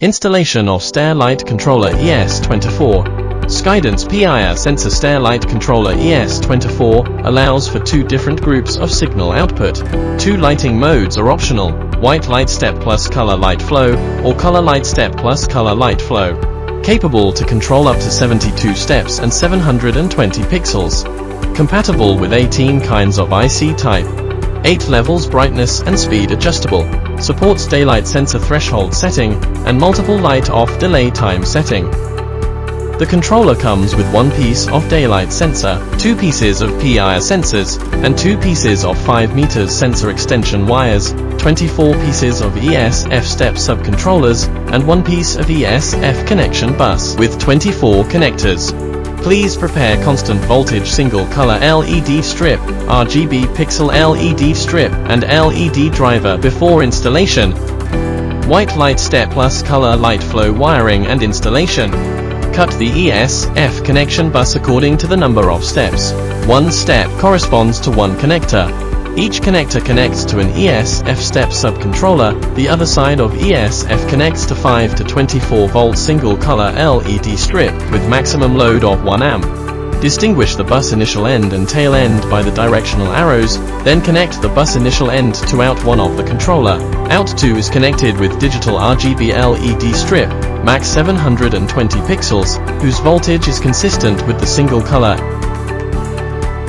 Installation of Stair Light Controller ES24. Skydance PIR Sensor Stair Light Controller ES24 allows for two different groups of signal output. Two lighting modes are optional: white light step plus color light flow, or color light step plus color light flow. Capable to control up to 72 steps and 720 pixels. Compatible with 18 kinds of IC type. 8 levels brightness and speed adjustable. Supports daylight sensor threshold setting and multiple light off delay time setting. The controller comes with one piece of daylight sensor, 2 pieces of PIR sensors, and 2 pieces of 5 meters sensor extension wires, 24 pieces of ESF step subcontrollers, and 1 piece of ESF connection bus with 24 connectors. Please prepare constant voltage single color LED strip, RGB pixel LED strip, and LED driver before installation. White light step plus color light flow wiring and installation. Cut the ESF connection bus according to the number of steps. One step corresponds to one connector. Each connector connects to an ESF step subcontroller. The other side of ESF connects to 5 to 24 volt single color LED strip with maximum load of 1 amp. Distinguish the bus initial end and tail end by the directional arrows, then connect the bus initial end to out 1 of the controller. Out 2 is connected with digital RGB LED strip, max 720 pixels, whose voltage is consistent with the single color.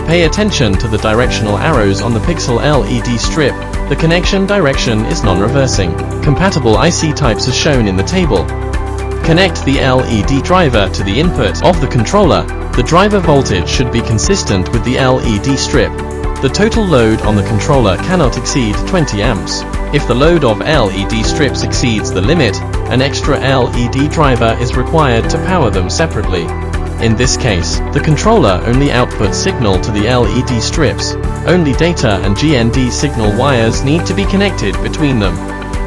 Pay attention to the directional arrows on the pixel LED strip. The connection direction is non-reversing. Compatible IC types are shown in the table. Connect the LED driver to the input of the controller. The driver voltage should be consistent with the LED strip. The total load on the controller cannot exceed 20 amps. If the load of LED strips exceeds the limit, an extra LED driver is required to power them separately. In this case, the controller only outputs signal to the LED strips. Only data and GND signal wires need to be connected between them.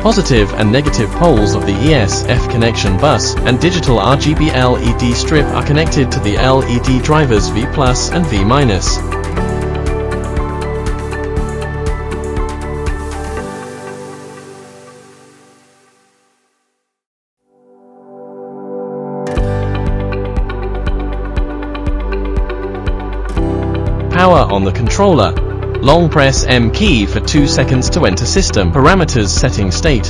Positive and negative poles of the ESF connection bus and digital RGB LED strip are connected to the LED drivers V+ and V-. Power on the controller. Long press M key for 2 seconds to enter system parameters setting state.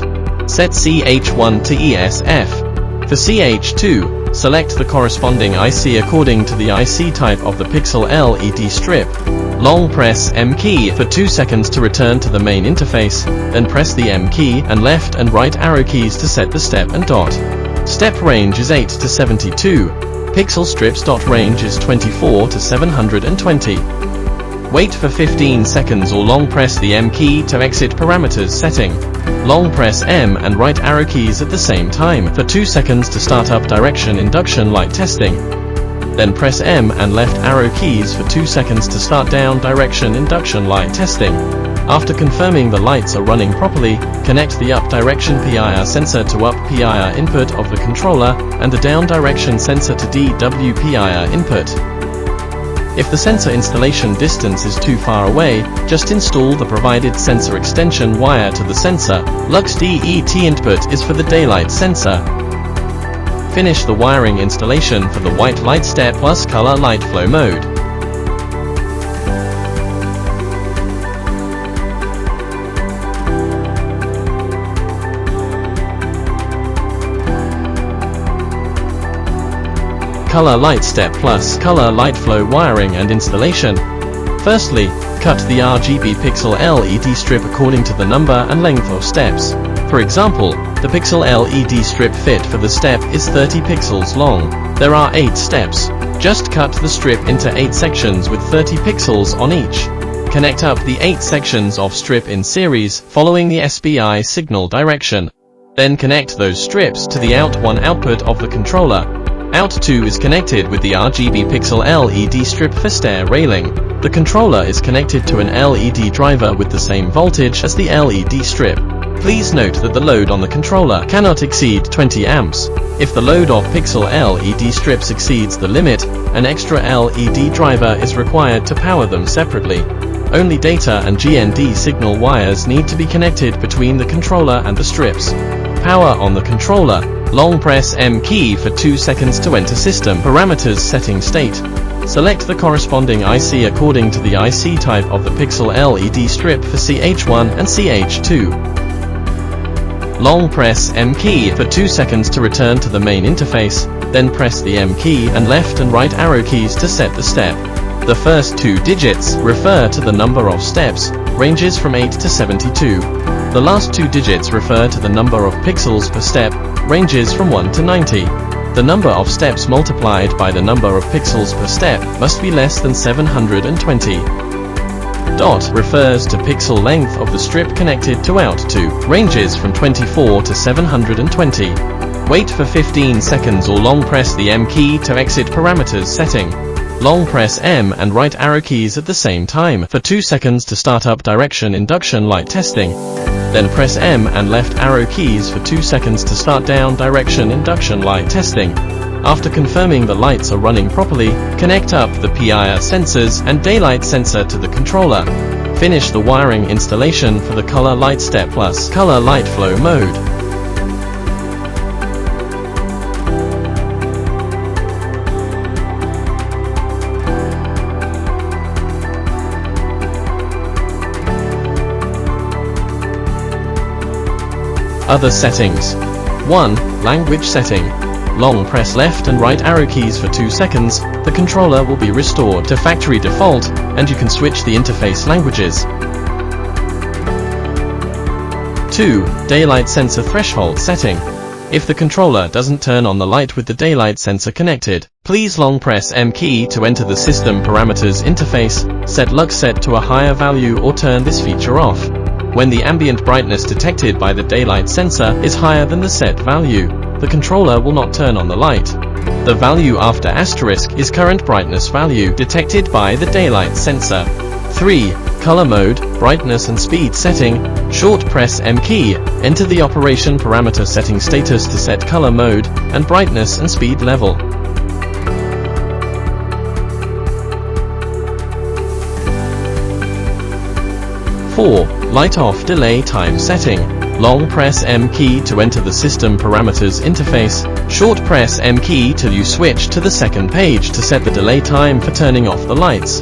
Set CH1 to ESF. For CH2, select the corresponding IC according to the IC type of the pixel LED strip. Long press M key for 2 seconds to return to the main interface, then press the M key and left and right arrow keys to set the step and dot. Step range is 8 to 72. Pixel strips dot range is 24 to 720. Wait for 15 seconds or long press the M key to exit parameters setting. Long press M and right arrow keys at the same time for 2 seconds to start up direction induction light testing. Then press M and left arrow keys for 2 seconds to start down direction induction light testing. After confirming the lights are running properly, connect the up direction PIR sensor to up PIR input of the controller and the down direction sensor to DW PIR input. If the sensor installation distance is too far away, just install the provided sensor extension wire to the sensor. Lux DET input is for the daylight sensor. Finish the wiring installation for the white light step plus color light flow mode. Color light step plus color light flow wiring and installation. Firstly, cut the RGB pixel LED strip according to the number and length of steps. For example, the pixel LED strip fit for the step is 30 pixels long. There are 8 steps. Just cut the strip into 8 sections with 30 pixels on each. Connect up the 8 sections of strip in series, following the SPI signal direction. Then connect those strips to the out 1 output of the controller. Out 2 is connected with the RGB pixel LED strip for stair railing. The controller is connected to an LED driver with the same voltage as the LED strip. Please note that the load on the controller cannot exceed 20 amps. If the load of pixel LED strips exceeds the limit, an extra LED driver is required to power them separately. Only data and GND signal wires need to be connected between the controller and the strips. Power on the controller. Long press M key for 2 seconds to enter system parameters setting state. Select the corresponding IC according to the IC type of the pixel LED strip for CH1 and CH2. Long press M key for 2 seconds to return to the main interface, then press the M key and left and right arrow keys to set the step. The first 2 digits refer to the number of steps, ranges from 8 to 72. The last 2 digits refer to the number of pixels per step, ranges from 1 to 90. The number of steps multiplied by the number of pixels per step must be less than 720. Dot refers to pixel length of the strip connected to out to, ranges from 24 to 720. Wait for 15 seconds or long press the M key to exit parameters setting. Long press M and right arrow keys at the same time for 2 seconds to start up direction induction light testing. Then press M and left arrow keys for 2 seconds to start down direction induction light testing. After confirming the lights are running properly, connect up the PIR sensors and daylight sensor to the controller. Finish the wiring installation for the color light step plus color light flow mode. Other settings. 1. Language setting. Long press left and right arrow keys for 2 seconds, the controller will be restored to factory default, and you can switch the interface languages. 2. Daylight sensor threshold setting. If the controller doesn't turn on the light with the daylight sensor connected, please long press M key to enter the system parameters interface, set lux set to a higher value or turn this feature off. When the ambient brightness detected by the daylight sensor is higher than the set value, the controller will not turn on the light. The value after asterisk is current brightness value detected by the daylight sensor. 3. Color mode, brightness and speed setting. Short press M key, enter the operation parameter setting status to set color mode and brightness and speed level. 4. Light off delay time setting. Long press M key to enter the system parameters interface. Short press M key till you switch to the second page to set the delay time for turning off the lights.